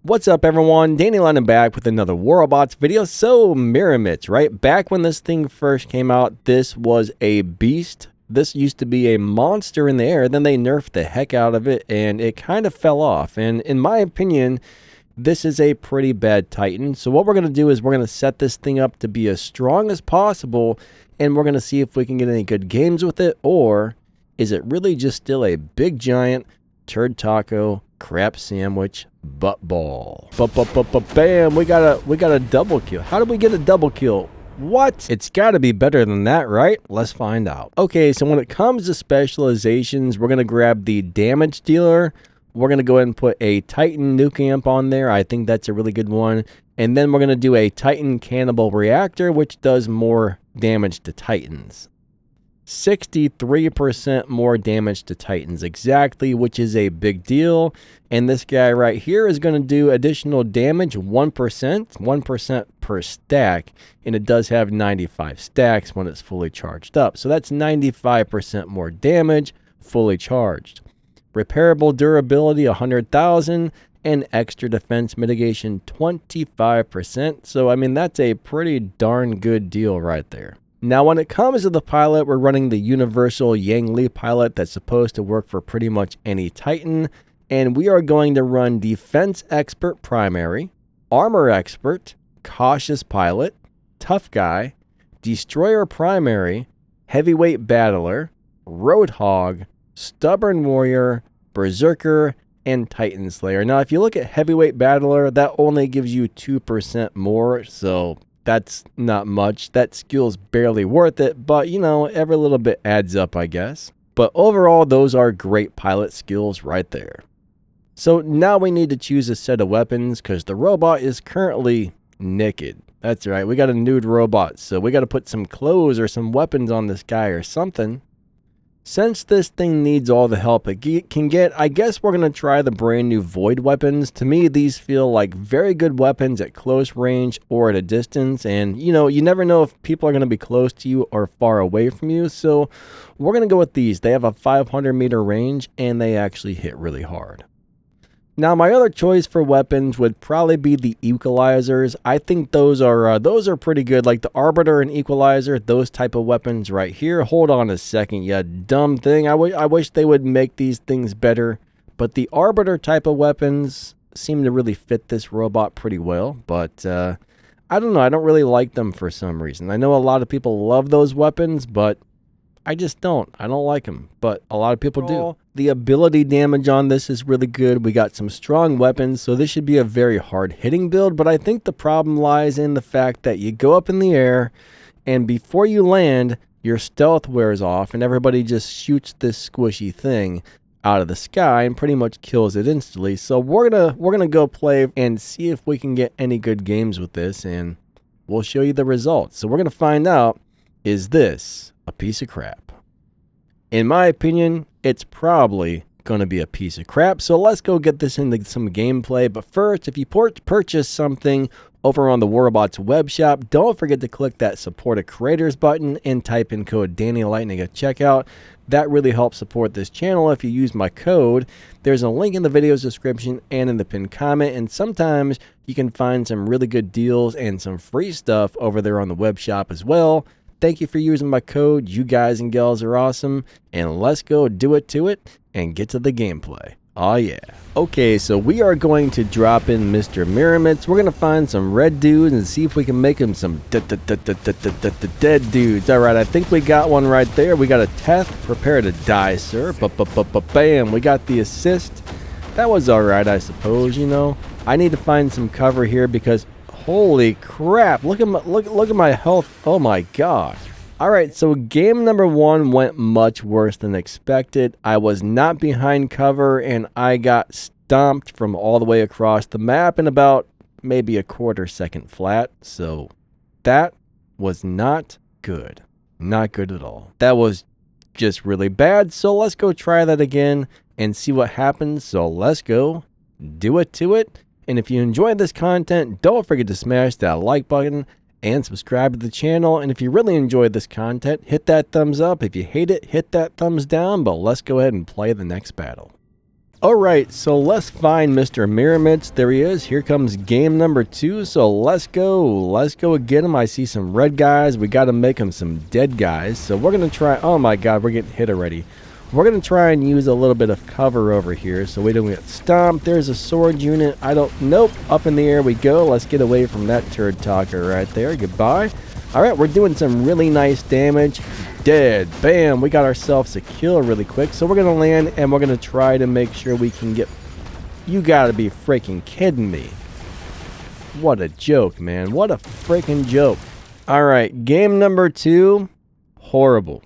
What's up everyone, Danny London back with another War Robots video. So Murometz, right? Back when this thing first came out, this was a beast. This used to be a monster in the air, then they nerfed the heck out of it and it kind of fell off. And in my opinion, this is a pretty bad Titan. So what we're going to do is we're going to set this thing up to be as strong as possible and we're going to see if we can get any good games with it, or is it really just still a big giant turd taco crap sandwich butt ball. Bam, we got a double kill. How did we get a double kill? What? It's got to be better than that, right? Let's find out. Okay, so when it comes to specializations, we're going to grab the damage dealer. We're going to go ahead and put a Titan Nuke Amp on there. I think that's a really good one. And then we're going to do a Titan Cannibal Reactor, which does more damage to Titans. 63% more damage to Titans exactly, which is a big deal. And this guy right here is going to do additional damage 1% per stack, and it does have 95 stacks when it's fully charged up. So that's 95% more damage fully charged. Repairable durability 100,000 and extra defense mitigation 25%. So I mean, that's a pretty darn good deal right there. Now, when it comes to the pilot, we're running the universal Yang Li pilot that's supposed to work for pretty much any Titan. And we are going to run Defense Expert Primary, Armor Expert, Cautious Pilot, Tough Guy, Destroyer Primary, Heavyweight Battler, Roadhog, Stubborn Warrior, Berserker, and Titan Slayer. Now, if you look at Heavyweight Battler, that only gives you 2% more, so that's not much. That skill's barely worth it, but you know, every little bit adds up, I guess. But overall, those are great pilot skills right there. So now we need to choose a set of weapons because the robot is currently naked. That's right, we got a nude robot, so we got to put some clothes or some weapons on this guy or something. Since this thing needs all the help it can get, I guess we're going to try the brand new Void weapons. To me, these feel like very good weapons at close range or at a distance. And, you know, you never know if people are going to be close to you or far away from you. So we're going to go with these. They have a 500-meter range and they actually hit really hard. Now, my other choice for weapons would probably be the Equalizers. I think those are pretty good, like the Arbiter and Equalizer, those type of weapons right here. Hold on a second, you dumb thing. I wish they would make these things better, but the Arbiter type of weapons seem to really fit this robot pretty well, but I don't know. I don't really like them for some reason. I know a lot of people love those weapons, but I just don't. I don't like them, but a lot of people do. The ability damage on this is really good. We got some strong weapons, so this should be a very hard-hitting build, but I think the problem lies in the fact that you go up in the air, and before you land, your stealth wears off, and everybody just shoots this squishy thing out of the sky and pretty much kills it instantly. So we're gonna go play and see if we can get any good games with this, and we'll show you the results. So we're gonna find out, is this a piece of crap? In my opinion, it's probably going to be a piece of crap. So let's go get this into some gameplay. But first, if you purchase something over on the War Robots web shop, don't forget to click that support a creators button and type in code Danny Lightning at checkout. That really helps support this channel if you use my code. There's a link in the video's description and in the pinned comment, and sometimes you can find some really good deals and some free stuff over there on the web shop as well. Thank you for using my code. You guys and gals are awesome. And let's go do it to it and get to the gameplay. Oh yeah. Okay, so we are going to drop in Mr. Murometz. We're going to find some red dudes and see if we can make him some dead dudes. All right, I think we got one right there. We got a Teth. Prepare to die, sir. Bam. We got the assist. That was all right, I suppose, you know. I need to find some cover here because holy crap, look at my health. Oh my gosh. All right, so game number one went much worse than expected. I was not behind cover and I got stomped from all the way across the map in about maybe a quarter second flat. So that was not good. Not good at all. That was just really bad. So let's go try that again and see what happens. So let's go do it to it. And if you enjoyed this content, don't forget to smash that like button and subscribe to the channel. And if you really enjoyed this content, hit that thumbs up. If you hate it, hit that thumbs down. But let's go ahead and play the next battle. Alright, so let's find Mr. Murometz. There he is. Here comes game number 2. So let's go get him. I see some red guys. We got to make him some dead guys. So we're going to try. Oh my god, we're getting hit already. We're going to try and use a little bit of cover over here so we don't get stomped. There's a sword unit. Nope. Up in the air we go. Let's get away from that turd talker right there. Goodbye. Alright, we're doing some really nice damage. Dead. Bam. We got ourselves a kill really quick. So we're going to land and we're going to try to make sure we can get... You got to be freaking kidding me. What a joke, man. What a freaking joke. Alright, game number 2. Horrible.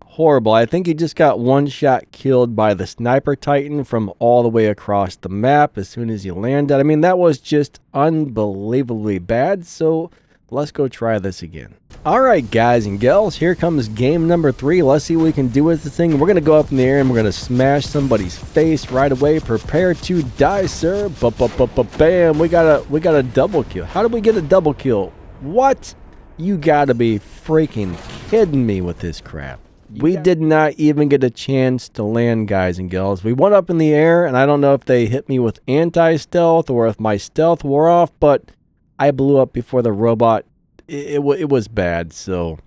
Horrible. I think he just got one shot killed by the sniper titan from all the way across the map as soon as he landed. I mean, that was just unbelievably bad. So let's go try this again. Alright guys and gals, here comes game number 3. Let's see what we can do with this thing. We're going to go up in the air and we're going to smash somebody's face right away. Prepare to die, sir. Bam. We got a double kill. How did we get a double kill? What? You got to be freaking kidding me with this crap. We did not even get a chance to land, guys and gals. We went up in the air and I don't know if they hit me with anti-stealth or if my stealth wore off, but I blew up before the robot. It was bad, so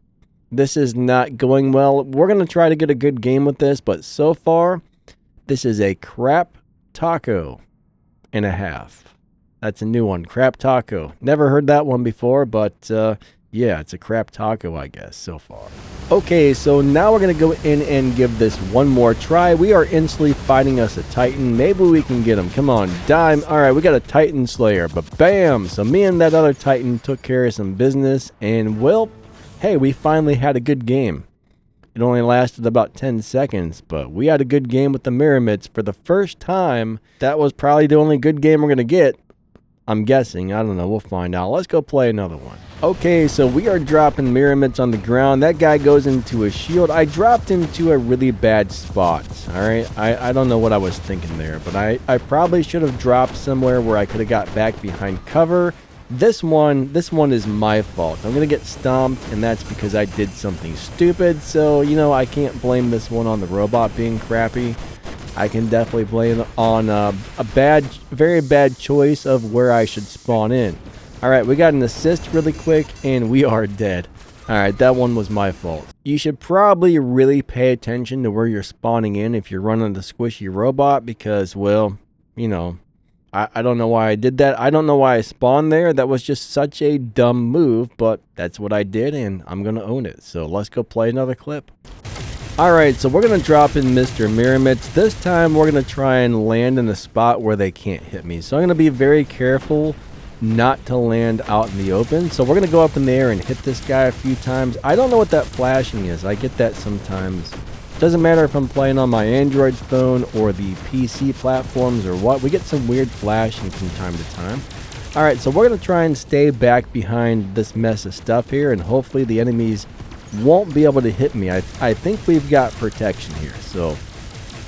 this is not going well. We're going to try to get a good game with this, but so far, this is a crap taco and a half. That's a new one, crap taco. Never heard that one before, but yeah, it's a crap taco, I guess, so far. Okay, so now we're going to go in and give this one more try. We are instantly fighting us a Titan. Maybe we can get him. Come on, dime. All right, we got a Titan Slayer, but bam. So me and that other Titan took care of some business, and well, hey, we finally had a good game. It only lasted about 10 seconds, but we had a good game with the Murometz for the first time. That was probably the only good game we're going to get. I'm guessing. I don't know. We'll find out. Let's go play another one. Okay, so we are dropping Murometz on the ground. That guy goes into a shield. I dropped into a really bad spot. All right. I don't know what I was thinking there, but I probably should have dropped somewhere where I could have got back behind cover. This one is my fault. I'm going to get stomped, and that's because I did something stupid. So, you know, I can't blame this one on the robot being crappy. I can definitely blame it on a very bad choice of where I should spawn in. Alright, we got an assist really quick, and we are dead. Alright, that one was my fault. You should probably really pay attention to where you're spawning in if you're running the squishy robot, because, well, you know, I don't know why I did that. I don't know why I spawned there. That was just such a dumb move, but that's what I did, and I'm going to own it. So let's go play another clip. Alright, so we're going to drop in Mr. Murometz. This time we're going to try and land in a spot where they can't hit me. So I'm going to be very careful not to land out in the open. So we're going to go up in the air and hit this guy a few times. I don't know what that flashing is. I get that sometimes. Doesn't matter if I'm playing on my Android phone or the PC platforms or what. We get some weird flashing from time to time. Alright, so we're going to try and stay back behind this mess of stuff here, and hopefully the enemies won't be able to hit me. I think we've got protection here, so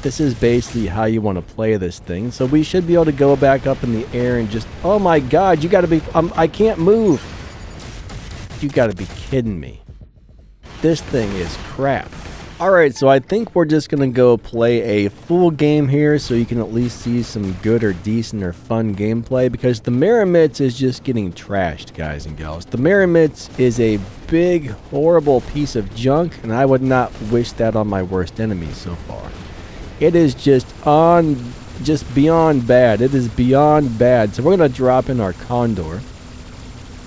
this is basically how you want to play this thing. So we should be able to go back up in the air and just, oh my god, you gotta be, I can't move. You gotta be kidding me. This thing is crap. Alright, so I think we're just gonna go play a full game here so you can at least see some good or decent or fun gameplay, because the Murometz is just getting trashed, guys and gals. The Murometz is a big, horrible piece of junk, and I would not wish that on my worst enemy so far. It is just beyond bad. It is beyond bad. So we're going to drop in our Condor.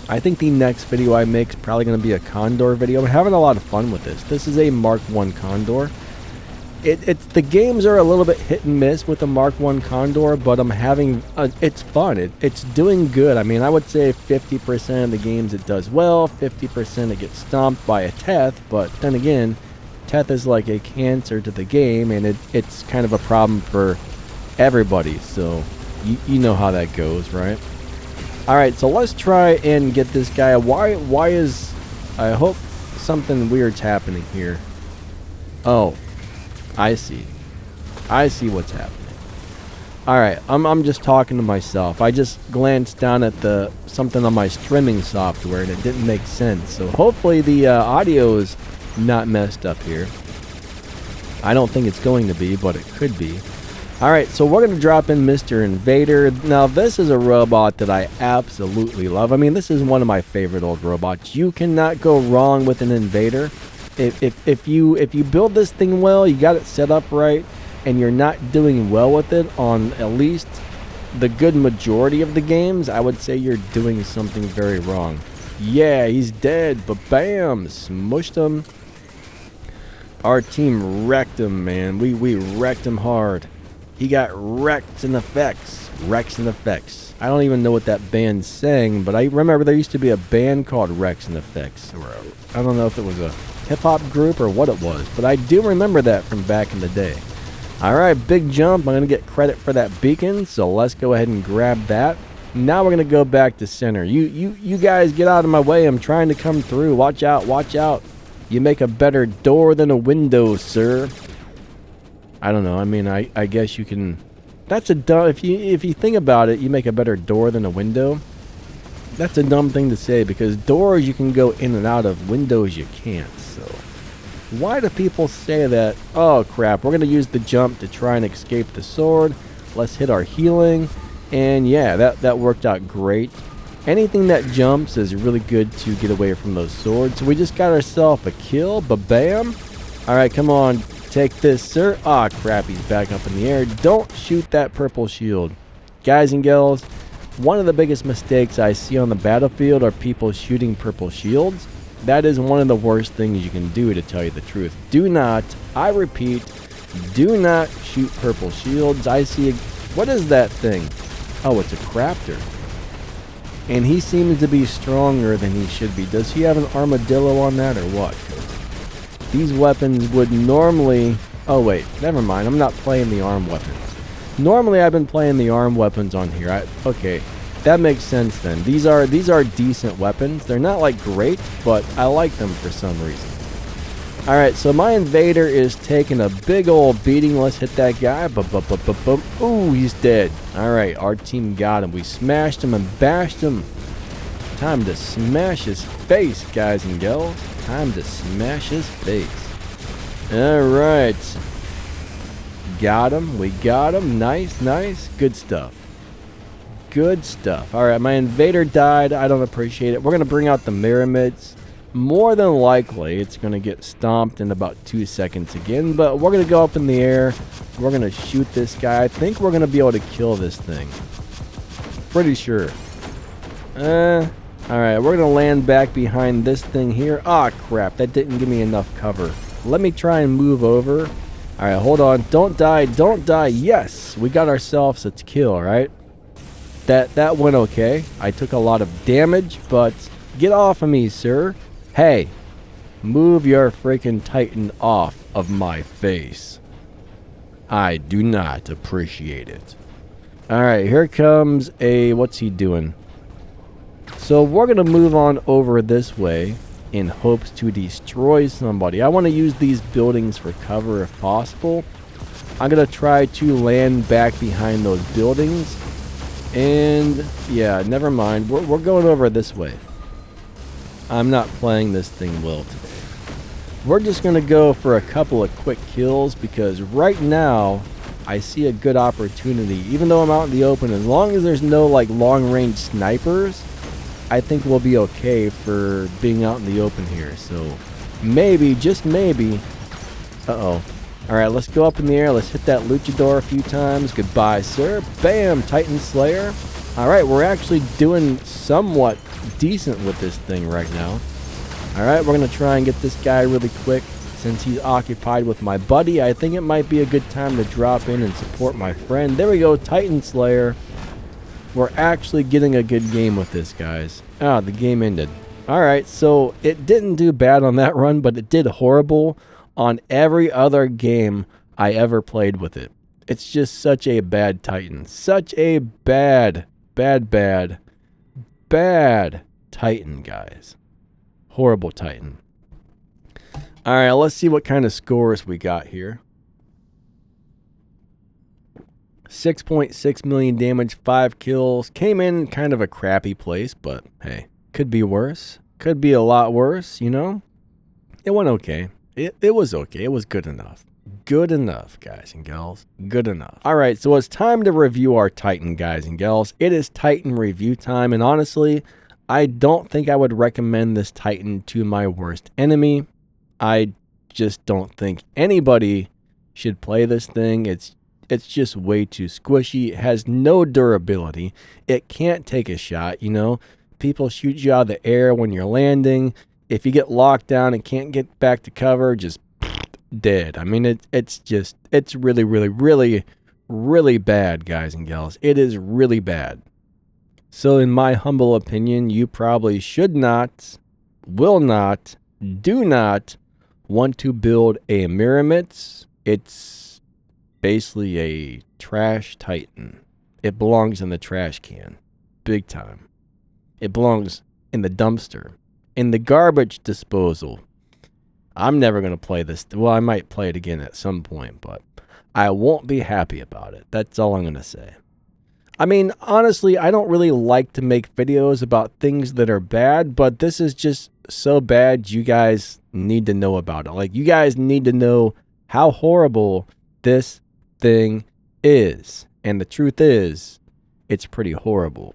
I think the next video I make is probably going to be a Condor video. I'm having a lot of fun with this. This is a Mark 1 Condor. The games are a little bit hit and miss with the Mark 1 Condor, but I'm having, it's fun. It's doing good. I mean, I would say 50% of the games it does well, 50% it gets stomped by a Teth, but then again, Teth is like a cancer to the game, and it's kind of a problem for everybody, so you know how that goes, right? Alright, so let's try and get this guy. Why is, I hope something weird's happening here. Oh, I see what's happening. Alright, I'm just talking to myself. I just glanced down at something on my streaming software and it didn't make sense. So hopefully the audio is not messed up here. I don't think it's going to be, but it could be. Alright, so we're going to drop in Mr. Invader. Now, this is a robot that I absolutely love. I mean, this is one of my favorite old robots. You cannot go wrong with an Invader. If you build this thing well, you got it set up right, and you're not doing well with it on at least the good majority of the games, I would say you're doing something very wrong. Yeah, he's dead, but bam, smushed him. Our team wrecked him, man. We wrecked him hard. He got wrecked in effects. Rex in effects. I don't even know what that band sang, but I remember there used to be a band called Rex in Effects. I don't know if it was a hip-hop group or what it was, but I do remember that from back in the day. Alright, big jump. I'm going to get credit for that beacon, so let's go ahead and grab that. Now we're going to go back to center. You guys get out of my way. I'm trying to come through. Watch out, watch out. You make a better door than a window, sir. I don't know. I mean, I guess you can... That's a dumb... If you think about it, you make a better door than a window. That's a dumb thing to say, because doors you can go in and out of, windows you can't. So why do people say that? Oh crap, we're going to use the jump to try and escape the sword. Let's hit our healing. And yeah, that worked out great. Anything that jumps is really good to get away from those swords. So we just got ourselves a kill. Ba-bam. Alright, come on. Take this, sir. Ah, crap, he's back up in the air. Don't shoot that purple shield. Guys and gals, one of the biggest mistakes I see on the battlefield are people shooting purple shields. That is one of the worst things you can do, to tell you the truth. Do not, I repeat, do not shoot purple shields. I see what is that thing? Oh, it's a crafter. And he seems to be stronger than he should be. Does he have an armadillo on that or what? These weapons would normally... Oh wait, never mind. I'm not playing the arm weapons. Normally I've been playing the arm weapons on here. Okay, that makes sense then. These are decent weapons. They're not like great, but I like them for some reason. Alright, so my Invader is taking a big old beating. Let's hit that guy. Boom. Ooh, he's dead. Alright, our team got him. We smashed him and bashed him. Time to smash his face, guys and gals. Time to smash his face. Alright. Got him. We got him. Nice, nice. Good stuff. Good stuff. Alright, my Invader died. I don't appreciate it. We're going to bring out the Murometz. More than likely, it's going to get stomped in about 2 seconds again. But we're going to go up in the air. We're going to shoot this guy. I think we're going to be able to kill this thing. Pretty sure. Alright, we're going to land back behind this thing here. Ah, crap. That didn't give me enough cover. Let me try and move over. Alright, hold on. Don't die. Don't die. Yes! We got ourselves a kill, right? That went okay. I took a lot of damage, but get off of me, sir. Hey, move your freaking Titan off of my face. I do not appreciate it. Alright, here comes a... What's he doing? So we're going to move on over this way in hopes to destroy somebody. I want to use these buildings for cover if possible. I'm going to try to land back behind those buildings. And yeah, never mind. We're going over this way. I'm not playing this thing well today. We're just going to go for a couple of quick kills because right now I see a good opportunity. Even though I'm out in the open, as long as there's no like long-range snipers, I think we'll be okay for being out in the open here. So maybe, just maybe. Uh-oh. Alright, let's go up in the air. Let's hit that luchador a few times. Goodbye, sir. Bam! Titan Slayer. Alright, we're actually doing somewhat decent with this thing right now. Alright, we're going to try and get this guy really quick. Since he's occupied with my buddy, I think it might be a good time to drop in and support my friend. There we go, Titan Slayer. We're actually getting a good game with this, guys. Ah, the game ended. Alright, so it didn't do bad on that run, but it did horrible on every other game I ever played with it. It's just such a bad Titan. Such a bad Titan, guys. Horrible Titan. Alright, let's see what kind of scores we got here. 6.6 million damage, 5 kills. Came in kind of a crappy place, but hey, could be worse. Could be a lot worse, you know? It went okay. It was okay. It was good enough. good enough, guys and gals. Good enough. All right, so it's time to review our Titan, guys and gals. It is Titan review time, and honestly, I don't think I would recommend this Titan to my worst enemy. I just don't think anybody should play this thing. It's just way too squishy. It has no durability. It can't take a shot, you know. People shoot you out of the air when you're landing. If you get locked down and can't get back to cover, just dead. I mean, it's really, really, really, really bad, guys and gals. It is really bad. So in my humble opinion, you probably should not, will not, do not want to build a Murometz. It's basically a trash Titan. It belongs in the trash can. Big time. It belongs in the dumpster. In the garbage disposal. I'm never going to play this. Well, I might play it again at some point, but I won't be happy about it. That's all I'm going to say. I mean, honestly, I don't really like to make videos about things that are bad, but this is just so bad you guys need to know about it. Like, you guys need to know how horrible this thing is. And the truth is, it's pretty horrible,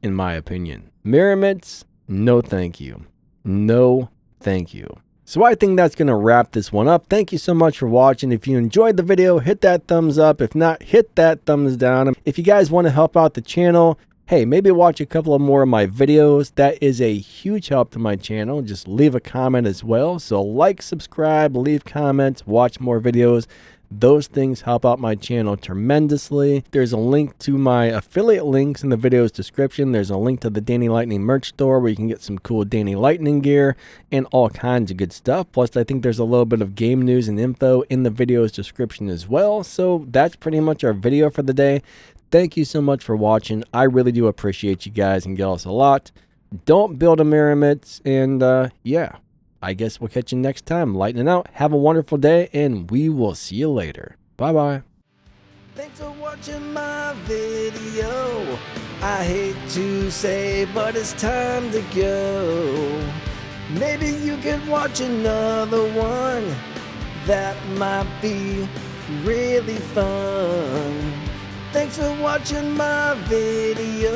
in my opinion. Murometz, no thank you. No thank you. So I think that's going to wrap this one up. Thank you so much for watching. If you enjoyed the video, hit that thumbs up. If not, hit that thumbs down. If you guys want to help out the channel, hey, maybe watch a couple of more of my videos. That is a huge help to my channel. Just leave a comment as well. So like, subscribe, leave comments, watch more videos. Those things help out my channel tremendously. There's a link to my affiliate links in the video's description. There's a link to the Danny Lightning merch store where you can get some cool Danny Lightning gear and all kinds of good stuff. Plus, I think there's a little bit of game news and info in the video's description as well. So that's pretty much our video for the day. Thank you so much for watching. I really do appreciate you guys and gals a lot. Don't build a Murometz, and yeah. I guess we'll catch you next time. Lightning out. Have a wonderful day, and we will see you later. Bye-bye. Thanks for watching my video. I hate to say, but it's time to go. Maybe you could watch another one. That might be really fun. Thanks for watching my video.